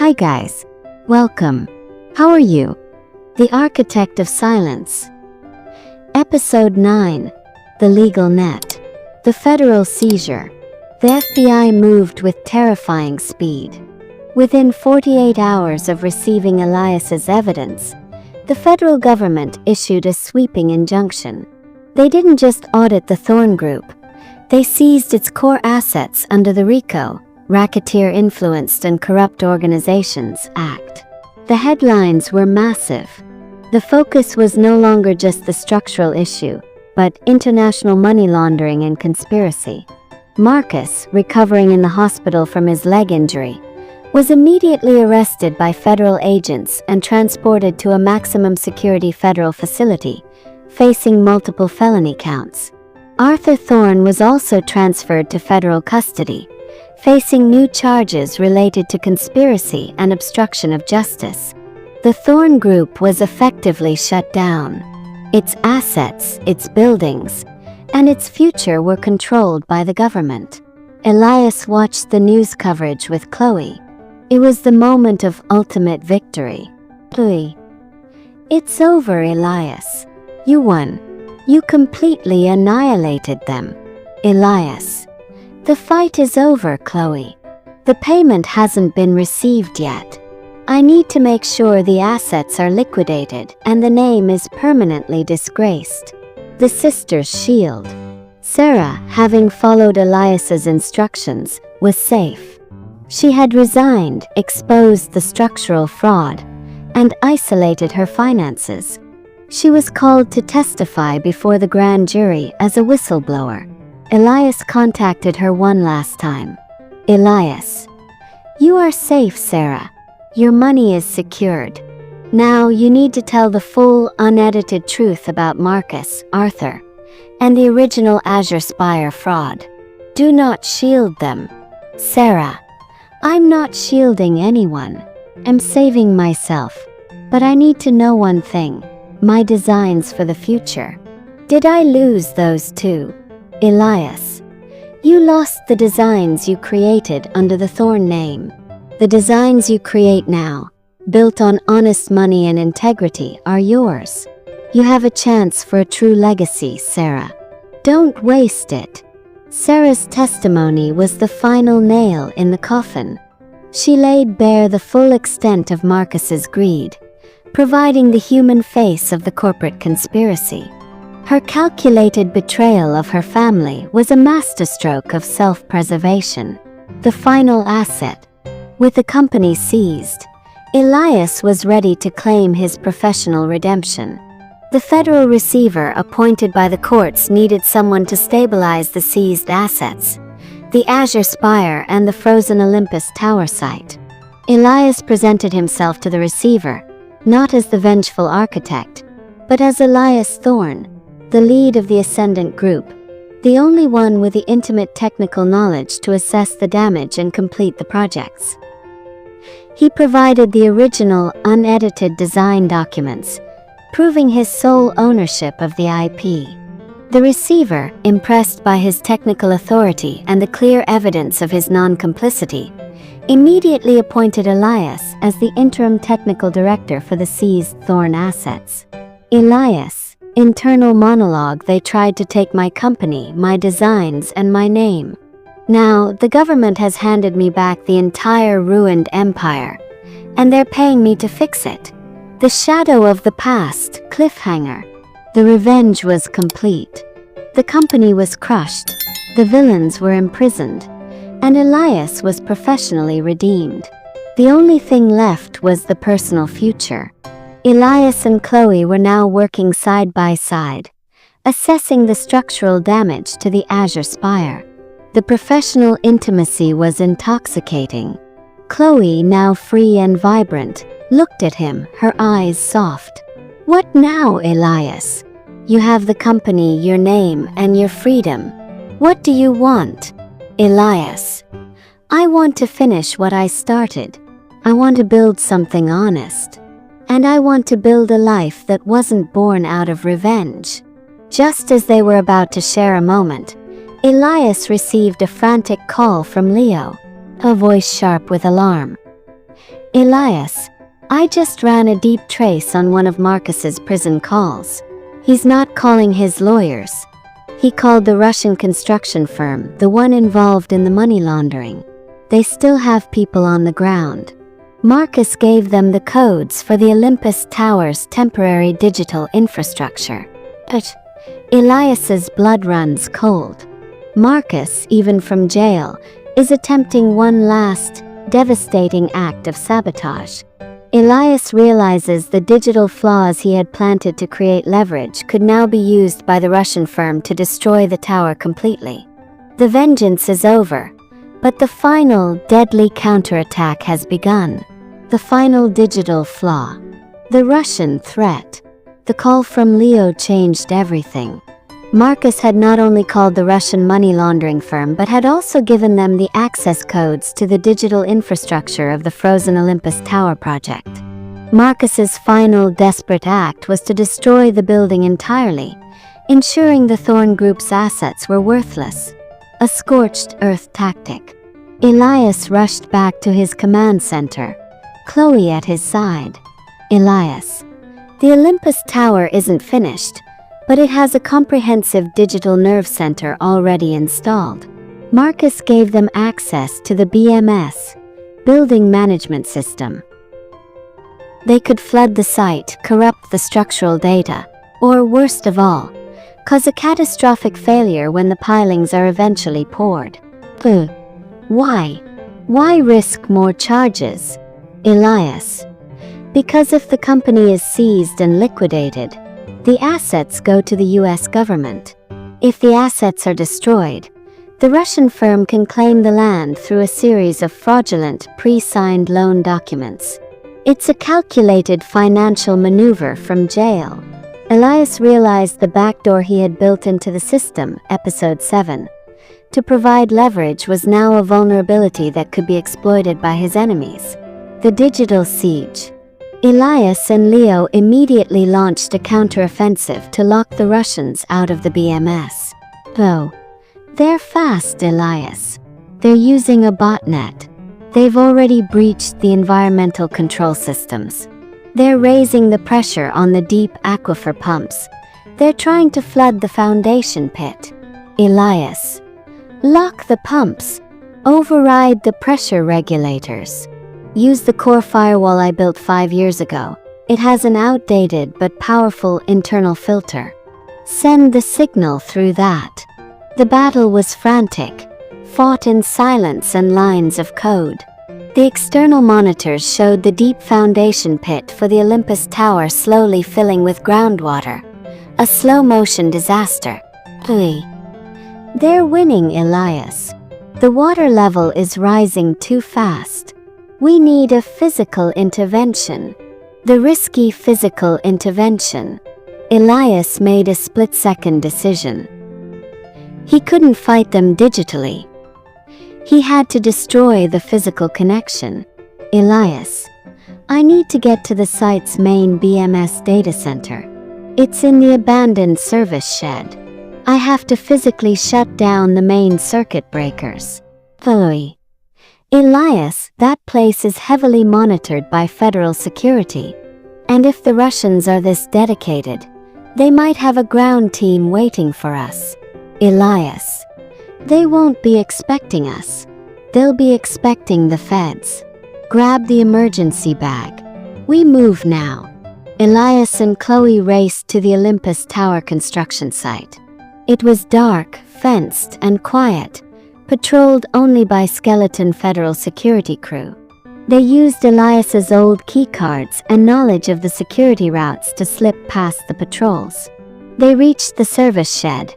Hi guys. Welcome. How are you? The Architect of Silence. Episode 9. The Legal Net. The Federal Seizure. The FBI moved with terrifying speed. Within 48 hours of receiving Elias's evidence, the federal government issued a sweeping injunction. They didn't just audit the Thorne Group, they seized its core assets under the RICO, Racketeer-Influenced and Corrupt Organizations Act. The headlines were massive. The focus was no longer just the structural issue, but international money laundering and conspiracy. Marcus, recovering in the hospital from his leg injury, was immediately arrested by federal agents and transported to a maximum security federal facility, facing multiple felony counts. Arthur Thorne was also transferred to federal custody, facing new charges related to conspiracy and obstruction of justice. The Thorne Group was effectively shut down. Its assets, its buildings, and its future were controlled by the government. Elias watched the news coverage with Chloe. It was the moment of ultimate victory. Chloe. It's over, Elias. You won. You completely annihilated them. Elias. The fight is over, Chloe. The payment hasn't been received yet. I need to make sure the assets are liquidated and the name is permanently disgraced. The sister's shield. Sarah, having followed Elias's instructions, was safe. She had resigned, exposed the structural fraud, and isolated her finances. She was called to testify before the grand jury as a whistleblower. Elias contacted her one last time. Elias. You are safe, Sarah. Your money is secured. Now you need to tell the full, unedited truth about Marcus, Arthur, and the original Azure Spire fraud. Do not shield them. Sarah. I'm not shielding anyone. I'm saving myself. But I need to know one thing. My designs for the future. Did I lose those too? Elias. You lost the designs you created under the Thorne name. The designs you create now, built on honest money and integrity, are yours. You have a chance for a true legacy, Sarah. Don't waste it. Sarah's testimony was the final nail in the coffin. She laid bare the full extent of Marcus's greed, providing the human face of the corporate conspiracy. Her calculated betrayal of her family was a masterstroke of self-preservation. The final asset. With the company seized, Elias was ready to claim his professional redemption. The federal receiver appointed by the courts needed someone to stabilize the seized assets, the Azure Spire and the frozen Olympus Tower site. Elias presented himself to the receiver, not as the vengeful architect, but as Elias Thorne, the lead of the Ascendant Group, the only one with the intimate technical knowledge to assess the damage and complete the projects. He provided the original, unedited design documents, proving his sole ownership of the IP. The receiver, impressed by his technical authority and the clear evidence of his non-complicity, immediately appointed Elias as the interim technical director for the seized Thorne assets. Elias. Internal monologue. They tried to take my company, my designs, and my name. Now, the government has handed me back the entire ruined empire, and they're paying me to fix it. The shadow of the past, cliffhanger. The revenge was complete. The company was crushed, the villains were imprisoned, and Elias was professionally redeemed. The only thing left was the personal future. Elias and Chloe were now working side by side, assessing the structural damage to the Azure Spire. The professional intimacy was intoxicating. Chloe, now free and vibrant, looked at him, her eyes soft. What now, Elias? You have the company, your name, and your freedom. What do you want? Elias. I want to finish what I started. I want to build something honest. And I want to build a life that wasn't born out of revenge. Just as they were about to share a moment, Elias received a frantic call from Leo, a voice sharp with alarm. Elias, I just ran a deep trace on one of Marcus's prison calls. He's not calling his lawyers. He called the Russian construction firm, the one involved in the money laundering. They still have people on the ground. Marcus gave them the codes for the Olympus Tower's temporary digital infrastructure. But Elias's blood runs cold. Marcus, even from jail, is attempting one last, devastating act of sabotage. Elias realizes the digital flaws he had planted to create leverage could now be used by the Russian firm to destroy the tower completely. The vengeance is over, but the final, deadly counterattack has begun. The final digital flaw. The Russian threat. The call from Leo changed everything. Marcus had not only called the Russian money laundering firm but had also given them the access codes to the digital infrastructure of the frozen Olympus Tower project. Marcus's final desperate act was to destroy the building entirely, ensuring the Thorne Group's assets were worthless. A scorched earth tactic. Elias rushed back to his command center, Chloe at his side. Elias, the Olympus Tower isn't finished, but it has a comprehensive digital nerve center already installed. Marcus gave them access to the BMS, Building Management System. They could flood the site, corrupt the structural data, or worst of all, cause a catastrophic failure when the pilings are eventually poured. Why? Why risk more charges? Elias, because if the company is seized and liquidated, the assets go to the US government. If the assets are destroyed, the Russian firm can claim the land through a series of fraudulent, pre-signed loan documents. It's a calculated financial maneuver from jail. Elias realized the backdoor he had built into the system, Episode 7, to provide leverage was now a vulnerability that could be exploited by his enemies. The digital siege. Elias and Leo immediately launched a counteroffensive to lock the Russians out of the BMS. Though, they're fast, Elias. They're using a botnet. They've already breached the environmental control systems. They're raising the pressure on the deep aquifer pumps. They're trying to flood the foundation pit. Elias, lock the pumps. Override the pressure regulators. Use the core firewall I built 5 years ago. It has an outdated but powerful internal filter. Send the signal through that. The battle was frantic, fought in silence and lines of code. The external monitors showed the deep foundation pit for the Olympus Tower slowly filling with groundwater. A slow-motion disaster. They're winning, Elias. The water level is rising too fast. We need a physical intervention. The risky physical intervention. Elias made a split-second decision. He couldn't fight them digitally. He had to destroy the physical connection. Elias, I need to get to the site's main BMS data center. It's in the abandoned service shed. I have to physically shut down the main circuit breakers. Elias, that place is heavily monitored by federal security. And if the Russians are this dedicated, they might have a ground team waiting for us. Elias, they won't be expecting us. They'll be expecting the feds. Grab the emergency bag. We move now. Elias and Chloe raced to the Olympus Tower construction site. It was dark, fenced, and quiet, patrolled only by skeleton federal security crew. They used Elias's old keycards and knowledge of the security routes to slip past the patrols. They reached the service shed,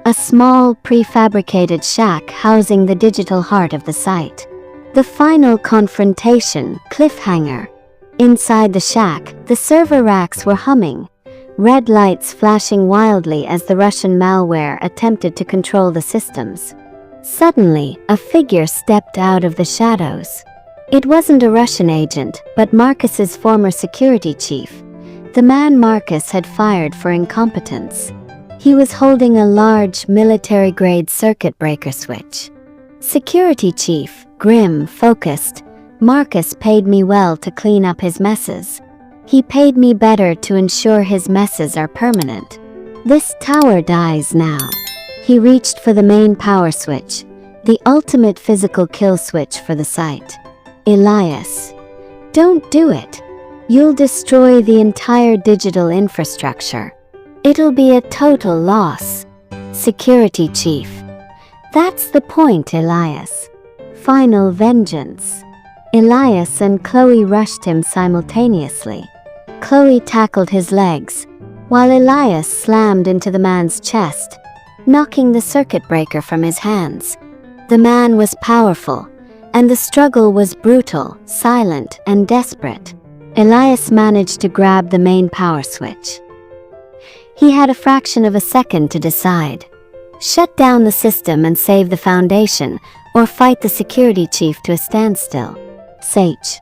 a small, prefabricated shack housing the digital heart of the site. The final confrontation, cliffhanger. Inside the shack, the server racks were humming, red lights flashing wildly as the Russian malware attempted to control the systems. Suddenly, a figure stepped out of the shadows. It wasn't a Russian agent, but Marcus's former security chief, the man Marcus had fired for incompetence. He was holding a large, military-grade circuit breaker switch. Security chief, grim, focused, Marcus paid me well to clean up his messes. He paid me better to ensure his messes are permanent. This tower dies now. He reached for the main power switch, the ultimate physical kill switch for the site. Elias, don't do it. You'll destroy the entire digital infrastructure. It'll be a total loss. Security Chief. That's the point, Elias. Final vengeance. Elias and Chloe rushed him simultaneously. Chloe tackled his legs, while Elias slammed into the man's chest, knocking the circuit breaker from his hands. The man was powerful, and the struggle was brutal, silent, and desperate. Elias managed to grab the main power switch. He had a fraction of a second to decide. Shut down the system and save the Foundation, or fight the security chief to a standstill. Sage.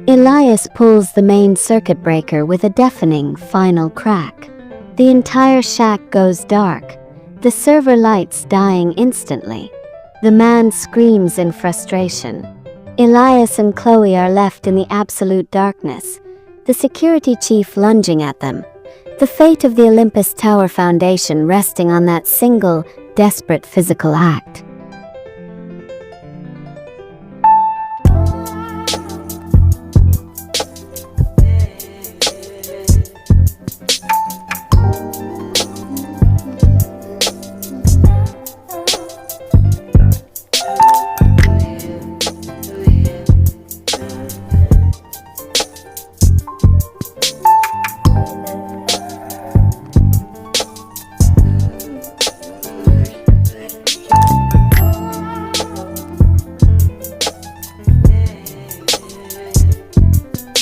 Elias pulls the main circuit breaker with a deafening final crack. The entire shack goes dark, the server lights dying instantly. The man screams in frustration. Elias and Chloe are left in the absolute darkness, the security chief lunging at them. The fate of the Olympus Tower Foundation resting on that single, desperate physical act.